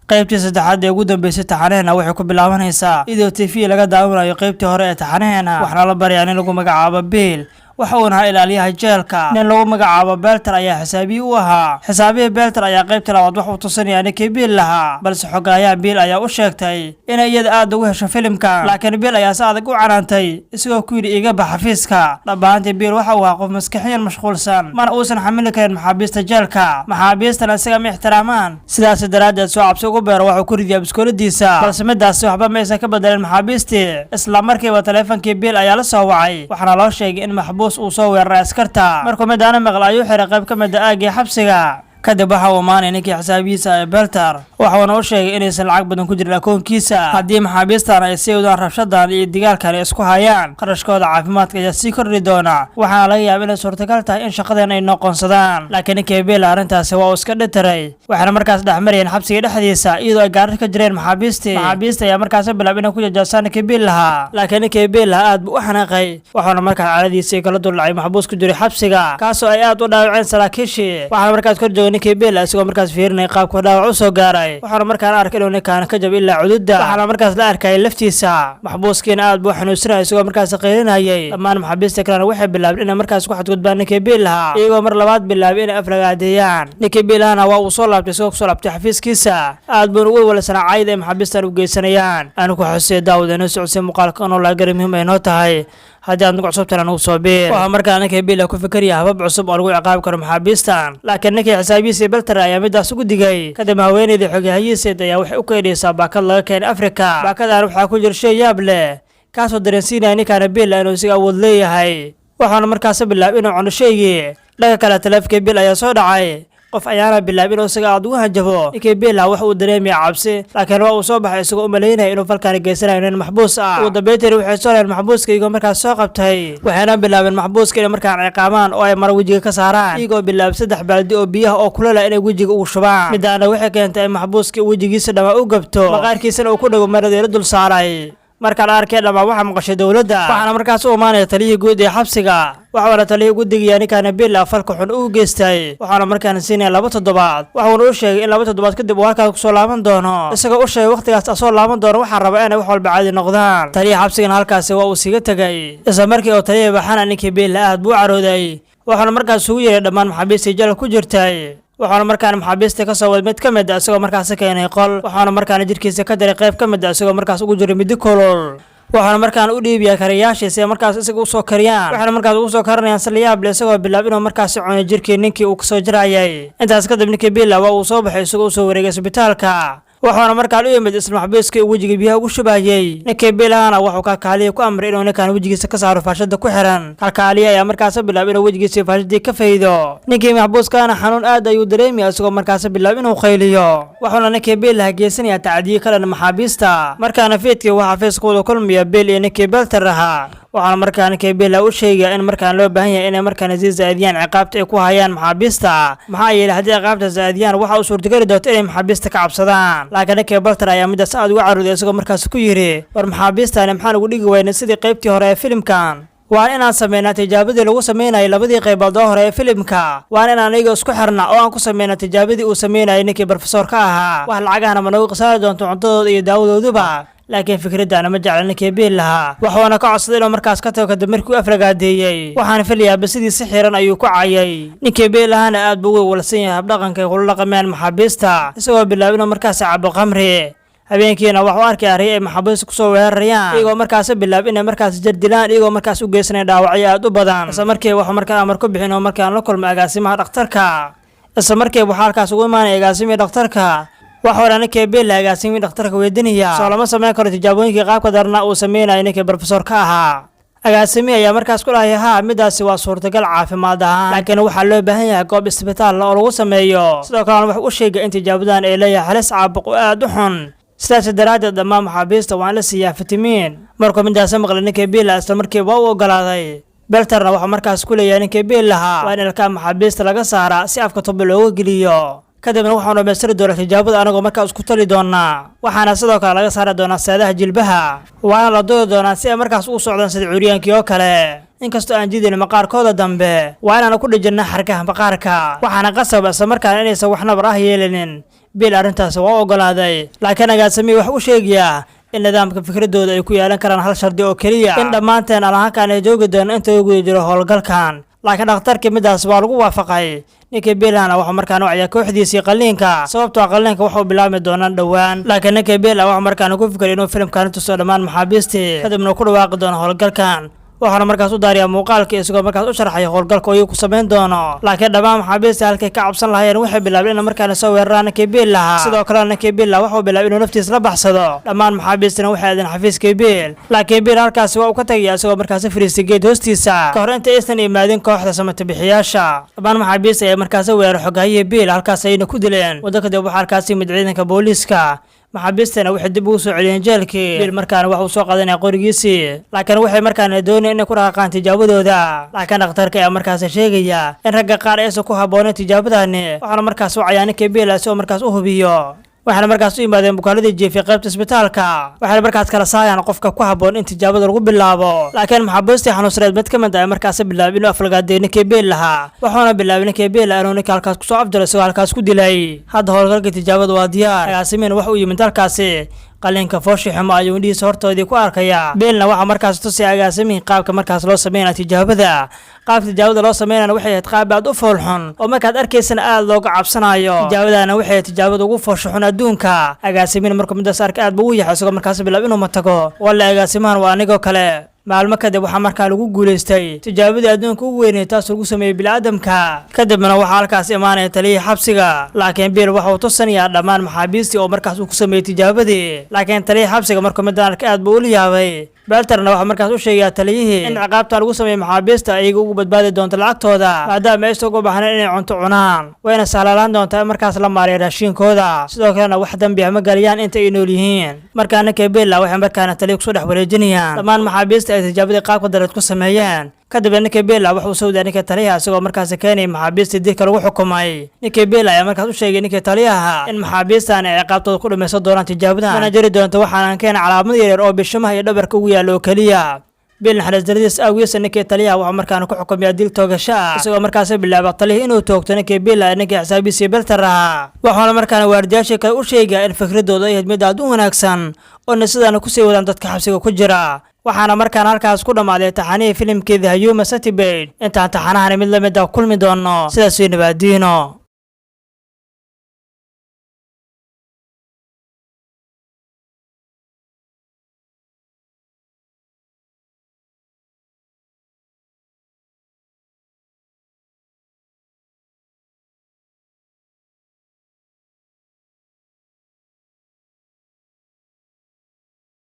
qaybtii saddexaad ee ugu dambeysay taxanaheena waxay ku bilaabanaysaa idoo TV laga daawanayo qaybtii hore ee taxanaheena waxna la barayaa in lagu magacaabo Bill waxa uu ahaa ilaaliyaha jeelka nin lagu magacaabo Belter ayaa xisaabiye u ahaa xisaabiye Belter ayaa qaybta labaad wax uu tusinaya ninkii Bill lahaa balse xogaaya Bill ayaa u sheegtay in iyada aad ugu hesho filimka laakiin Bill ayaa si adag u canaantay isagoo ku yiri iga bax xafiiska dhabaantii Bill waxa uu ahaa qof maskaxiyan mashquulsan mana uusan xamili karin maxaabiista jeelka maxaabiistana isaga ma ixtiraamaan sidaas daraaddeed soo cabsi ugu beero waxa uu ku ridiyaa biskooladiisa balse midaas waxba ma aysan ka bedeleen maxaabiistii isla markiiba taleefankii Bill ayaa la soo wacay waxaana loo sheegay in maxbuus uu soo weeraray askarta markuu midana maqal ayuu xiray qayb ka mid ah aagii xabsiga kadib waxa uu maanay ninkii xisaabiyiisa ee Belter waxaana uu sheegay inaysan lacag badan ku jirin akoonkiisa haddii maxaabiistan ay sii wadaan rabshadan iyo dagaalkan ay isku hayaan qarashkooda caafimaadka ayaa sii kordhi doona waxaana laga yaabaa inay suurtagal tahay in shaqadan ay noqonsadaan laakiin ninkii Bill arrintaasi waa uu iska dhitaray waxaana markaas dhexmarayeen xabsiga dhexdiisa iyadoo ay gaarar ka jireen maxaabiista ayaa markaas bilaabay inay ku jajaasaan ninkii Bill lahaa laakiin ninkii Bill aad buu u xanaaqay waxaana markaas caadadiisa kala dulacay maxbuus ku jiray xabsiga kaasoo ay aad u dhaawaceen saraakiishii waxaana markaas kor joogay ninkii Bill isagoo markaas fiirinay qaabka dhaawac u soo gaaray waxaana markaan arkay inuu ninkaan ka jab ilaa cududda waxaana markaas la arkay laftiisa maxbuuskiina aad buu xanuunsanay isagoo markaas qeylinayay dhammaan maxaabiista kalena waxay bilaabeen inay markaas ku xadgudbaan ninkii Bill lahaa iyagoo mar labaad bilaabay inay aflagaadeeyaan ninkii Bill lahana waa uu soo laabtay isagoo kusoo laabtay xafiiskiisa aad buu ugu walsanaa caayda ay maxaabiistan u geysanayaan anigu xuseen daawud inuu socodsiin muuqaalka oo la gaar muhiim ay noo tahay haddii aad nagu cusubtaan nagu soo biir waxa markaa ninkii Bill ku fikiraya habab cusub oo lagu ciqaabi karo maxaabiistan laakiin ninkii xisaabiyiisa Belter ayaa midaas ugu digay kadib haweeneydii xogahayiisa ayaa waxay u keenaysaa baakad laga keenay Afrika baakadan waxaa ku jira shay yaab leh kaasoo dareensiinaya ninkaan Bill inuu si awood leeyahay waxaana markaas bilaabay inuu cuno shaygii dhaga kale taleefkii Bill ayaa soo dhacay qof ayaana bilaabay inuu isaga aad ugu hanjabo ninkii Bill wax uu dareemay cabsi laakiin waa uu soo baxay isagoo u maleynaya inuu falkaan geysanayo nin maxbuus ah ugu dambeyntii waxay soo reeyeen maxbuuska iyagoo markaas soo qabtay waxaana bilaabeen maxbuuska inay markaan ciqaamaan oo ay mar wajiga ka saaraan iyagoo bilaabay 3 baaldi oo biyaha oo kulala inay wajiga ugu shubaan midaana waxay keentay in maxbuuska wajigiisa dhamaa u gabto maqaarkiisana uu ku dhago maradeeda dul saaray markaan arkay dhamaa waxa maqashay dawladda waxaana markaas u imaanaya taliyihii guud ee xabsiga waxaana taliyihii guddiga ninkaan Bill falka xun u geystay waxaana markaan siinay 2 toddobaad waxaana uu sheegay in 2 toddobaad kadib uu halkaas ku soo laaban doono isagoo u sheegay waqtigaas soo laaban doono waxa raba inay wax walba caadi noqdaan taliyihii xabsiga halkaas waa uu siga tagay isla markii uu taliyihii baxana ninkii Bill aad buu carooday waxaana markaas ugu yeeray dhammaan maxaabiista jeelka ku jirtay waxaana markaan maxaabiista ka soo wad mid ka mid ah isagoo markaas keenay qol waxaana markaan jirkiisa ka diray qayb ka mid ah isagoo markaas ugu jiray mid kulul waxaana markaan u dhiibiyay kariyaashiisa markaas isaga u soo kariyaan waxaana markaas ugu soo karanayaan salyaab leh isagoo bilaab inuu markaas cuno jirkii ninkii uu ka soo jirayay intaas kadib ninkii Bill waa uu soo baxay isagoo soo wareegay isbitaalka waxaana markaan u yimid isla maxbuuskii wajiga biyaha ugu shubayay ninkii Bill wuxuu kalkaaliye ku amray inuu ninkaan wajigiisa ka saaro faashada ku xiran kalkaaliye ayaa markaas bilaabay inuu wajigiisa faashadii ka faydo ninkii maxbuuskana xanuun aad ayuu dareemay isagoo markaas bilaabay inuu qayliyo waxaana ninkii Bill geesanaya tacdiye kale maxaabiista markaana fiidkii waxa xafiiskooda kulmiya Bill iyo ninkii Belter ahaa waxaana markaan ninkii Bill u sheegay in markaan loo baahan yahay inay markaan zaadiyaan ciqaabta ay ku hayaan maxaabiista maxaa yeelay haddii ciqaabta zaadiyaan waxa uu suurtagali doonto inay maxaabiista ka cabsadaan laakiin ninkii Belter ayaa midaas aad uga carooday isagoo markaas ku yiri war maxaabiistan maxaan ugu dhigi weynay sidii qaybtii hore ee filimkan waan inaan sameynaa tijaabadii lagu sameynayay labadii qaybood hore ee filimka waan inaan iyaga isku xirnaa oo aan ku sameynaa tijaabadii uu sameynayay ninkii professorka ahaa wax lacagahana ma nagu qasaari doonto cuntadooda iyo daawadooduba laakiin fikradana ma jecla ninkii Bill lahaa waxaana ka codsaday inuu markaas ka tago kadib markii uu aflagaadeeyay waxaana filayaa sidii si xiran ayuu ku caayay ninkii Bill lahaana aad buu ugu walsan yahay habdhaqanka ay kula dhaqmaan maxaabiista isagoo bilaabay inuu markaas cabo qamri habeenkiina waxa uu arkay array ay maxaabiista ku soo weerarayaan iyagoo markaas bilaabay inay markaas jardilaan iyagoo markaas u geysanay dhaawacyo aad u badan isla markii waxa markaa amar ku bixin oo markaan la kulmay agaasimaha dhakhtarka isla markii waxa halkaas ugu imaanay agaasimaha dhakhtarka waxaana ninkii Bill agaasimaha dhakhtarka weydiinaya soo lama sameyn karo tijaabooyinkii qaabka darna uu sameeyay ninkii professorka ahaa agaasimaha ayaa markaas ku lahayaa midaasi waa suurtagal caafimaad ahaan laakiin waxa loo baahan yahay goob isbitaal oo lagu sameeyo sidoo kale waxa uu sheegay in tijaabadan ay leeyahay halis caabuq aad u xun sidaas daraaddeed dhammaan maxaabiista waa la siiyaa fitamiin markuu midaas maqlay ninkii Bill isla markii waa uu ogolaaday Belterna waxa markaas ku leeyahay ninkii Bill waa in ilka maxaabiista laga saara si afka tobo looga geliyo kadibna waxaanu dhameystiri doonaa tijaabada anagoo markaas isku tali doonaa waxaana sidoo kale laga saari doonaa saadaha jilbaha waana la doodi doonaa si ay markaas u socdaan sida curyaankii oo kale inkastoo aan jidin maqaarkooda dambe waa inaan ku dhijinaa xarkaha maqaarka waxaana qasab isla markaana inaysan waxna bar ah yeelanin biil arrintaas waa ogolaaday laakiin agaasimihii wax u sheegaya in nidaamka fikradooda ay ku yeelan karaan hal shardi oo keliya in dhammaanteen alahankan ay joogi doona inta uu guda jiro howlgalkan laakiin dhakhtarkii midaas waa lagu waafaqay ninkii biilana wuxuu markaan u cayaa kooxdiisii qalliinka sababtoo qalliinka wuxuu bilaabmi doonaan dhowaan laakiin ninkii biila wuxuu markaan ku fikiray inuu filimkan tuso dhammaan maxaabiistii kadibna ku dhawaaqi doono howlgalkan waxaana markaas u daariyaa muuqaalkii isagoo markaas u sharxaya howlgalka oo ku samayn doono laakiin dhammaan maxaabiista halkay ka cabsan lahaayeen waxay bilaabeen in markaan soo weeraraan ninkii biil lahaa sidoo kale ninkii biil wuxuu bilaabay inuu naftiisa la baxsado dhammaan maxaabiistina waxay aadeen xafiiskii biil laakiin biil halkaasi waa uu ka tagaya isagoo markaas fariistay geed hoostiisa ka hor inta aysan imaadin kooxda samatabixiyaasha dhammaan maxaabiista ayaa markaas weerar xogaayihii biil halkaas ayna ku dileen waddo kadib waxaa halkaas yimid ciidanka booliiska maxaabiistana waxay dib ugu soo celiyeen jeelkii biil markaana wax uu soo qaadanaya qorigiisii laakiin waxay markaana doonayeen inay ku dhaqaaqaan tijaabadooda laakiin dhakhtarka ayaa markaas sheegaya in ragga qaar aysan ku habboonayn tijaabadani waxaana markaas wacaya ninkii biil si oo markaas u hubiyo waxaana markaas u yimaadeen bukaanadii jiifay qaybta isbitaalka waxayna markaas kala saayaan qofka ku habboon in tijaabada lagu bilaabo laakiin maxaabiistii xanuunsaneed mid ka mid ah markaas bilaabay inuu aflagaadeeyo ninkii biil lahaa wuxuuna bilaabay ninkii biil inuu ninka halkaas kusoo afjaro isagoo halkaas ku dilay hadda howlgalkii tijaabada waa diyaar agaasimiin wax u yimid halkaasi qalliinka fooshi xumo ayuu indhihiisa hortoodii ku arkaya biilna waxaa markaas tusaya agaasimihii qaabka markaas loo sameynaya tijaabada qaabka tijaabada loo sameynayana waxay ahayd qaab aad u foolxun oo markaad arkaysana aad looga cabsanayo tijaabadana waxay ahayd tijaabada ugu foosha xun adduunka agaasimiin markuu midaas arka aad buu u yahay isagoo markaas bilaab inuu matago walla agaasimahan waa anigoo kale maalmo kadib waxaa markaa lagu guulaystay tijaabadii adduunka ugu weynay taas lagu sameeyey bini'aadamka kadibna waxaa halkaas imaanaya taliyihii xabsiga laakiin biil waxa uu tusanayaa dhammaan maxaabiistii oo markaas uu ku sameeyey tijaabadii laakiin taliyihii xabsiga markuu midaan arka aad buu ula yaabay belterna waxaa markaas u sheegayaa taliyihii in ciqaabta lagu sameeyey maxaabiista ayaga ugu badbaadi doonto lacagtooda maadaama aysan uga baxnayn inay cunto cunaan wayna sahlaalaan doontaa in markaas la maariya raashiinkooda sidoo kalena wax dambi ah ma galiyaan inta ay nool yihiin markaa ninkii biilla waxay markaana taliya kusoo dhex wareejinayaan dhammaan maxaabiista ay tijaabadii qaabka dareed ku sameeyeen kadibna ninkii biilla wuxuu sawdaa ninkii taliyaha isagoo markaas keenayay maxaabiistii dilka lagu xukumay ninkii biilla ayaa markaas u sheegay ninkii taliyaha in maxaabiistan ay ciqaabtooda ku dhamaysan doonaan tijaabadan mana jiri doonto waxaana keena calaamad yaryar oo bishimaha iyo dhabarka ugu yaalla oo keliya biil naxariis daradiis awgiisa ninkii taliyaha wuxuu markaana ku xukumayaa dil toogasho ah isagoo markaas bilaaba taliyihii inuu toogto ninkii biilla ninkii xisaabiisii belter ahaa waxaana markaana waardiyaashii kale u sheegaya in fikradooda ay ahayd mid aad u wanaagsan oona sidaana kusii wadaan dadka xabsiga ku jira waxaana markaan halkaas ku dhammaaday taxanihii filimkii The Human Centipede intaan taxanahani mid la mid ah kulmi doono sidaas way nabaadiino.